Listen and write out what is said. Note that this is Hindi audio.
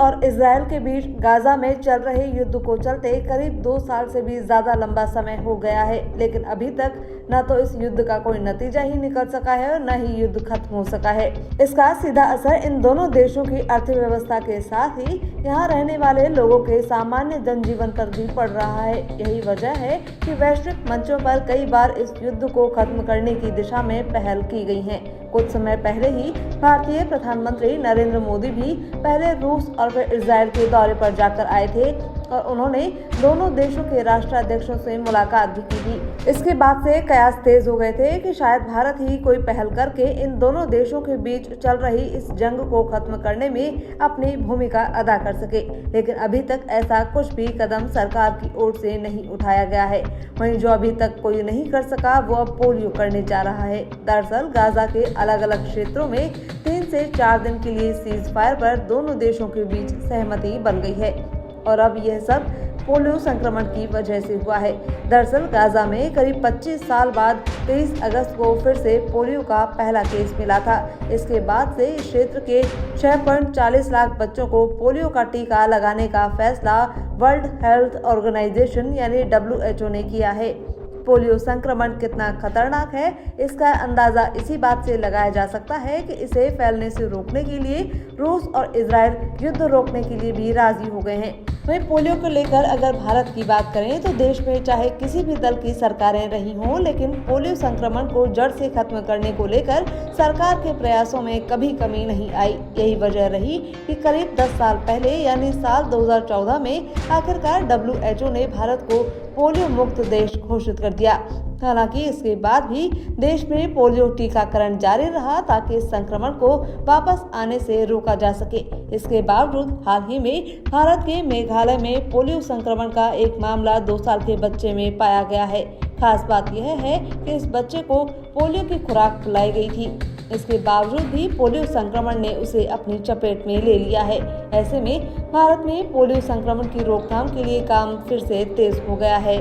और इजराइल के बीच गाजा में चल रहे युद्ध को चलते करीब 2 साल से भी ज्यादा लंबा समय हो गया है, लेकिन अभी तक न तो इस युद्ध का कोई नतीजा ही निकल सका है और न ही युद्ध खत्म हो सका है। इसका सीधा असर इन दोनों देशों की अर्थव्यवस्था के साथ ही यहाँ रहने वाले लोगों के सामान्य जनजीवन पर भी पड़ रहा है। यही वजह है कि वैश्विक मंचों पर कई बार इस युद्ध को खत्म करने की दिशा में पहल की गई है। कुछ समय पहले ही भारतीय प्रधानमंत्री नरेंद्र मोदी भी पहले रूस और फिर इजराइल के दौरे पर जाकर आए थे और उन्होंने दोनों देशों के राष्ट्राध्यक्षों से मुलाकात भी की थी। इसके बाद से कयास तेज हो गए थे कि शायद भारत ही कोई पहल करके इन दोनों देशों के बीच चल रही इस जंग को खत्म करने में अपनी भूमिका अदा कर सके, लेकिन अभी तक ऐसा कुछ भी कदम सरकार की ओर से नहीं उठाया गया है। वहीं जो अभी तक कोई नहीं कर सका वो अब पोलियो करने जा रहा है। दरअसल गाजा के अलग अलग क्षेत्रों में 3 से 4 दिन के लिए सीज फायर पर दोनों देशों के बीच सहमति बन गई है और अब यह सब पोलियो संक्रमण की वजह से हुआ है। दरअसल गाजा में करीब 25 साल बाद 23 अगस्त को फिर से पोलियो का पहला केस मिला था। इसके बाद से इस क्षेत्र के 6.40 लाख बच्चों को पोलियो का टीका लगाने का फैसला वर्ल्ड हेल्थ ऑर्गेनाइजेशन यानी WHO ने किया है। पोलियो संक्रमण कितना खतरनाक है इसका अंदाजा इसी बात से लगाया जा सकता है कि इसे फैलने से रोकने के लिए रूस और इजराइल युद्ध रोकने के लिए भी राजी हो गए हैं। वहीं पोलियो को लेकर अगर भारत की बात करें तो देश में चाहे किसी भी दल की सरकारें रही हों, लेकिन पोलियो संक्रमण को जड़ से खत्म करने को लेकर सरकार के प्रयासों में कभी कमी नहीं आई। यही वजह रही कि करीब 10 साल पहले यानी साल 2014 में आखिरकार WHO ने भारत को पोलियो मुक्त देश घोषित कर दिया। हालांकि इसके बाद भी देश में पोलियो टीकाकरण जारी रहा ताकि इस संक्रमण को वापस आने से रोका जा सके। इसके बावजूद हाल ही में भारत के मेघालय में पोलियो संक्रमण का एक मामला 2 साल के बच्चे में पाया गया है। खास बात यह है कि इस बच्चे को पोलियो की खुराक पिलाई गई थी। इसके बावजूद भी पोलियो संक्रमण ने उसे अपनी चपेट में ले लिया है। ऐसे में भारत में पोलियो संक्रमण की रोकथाम के लिए काम फिर से तेज हो गया है।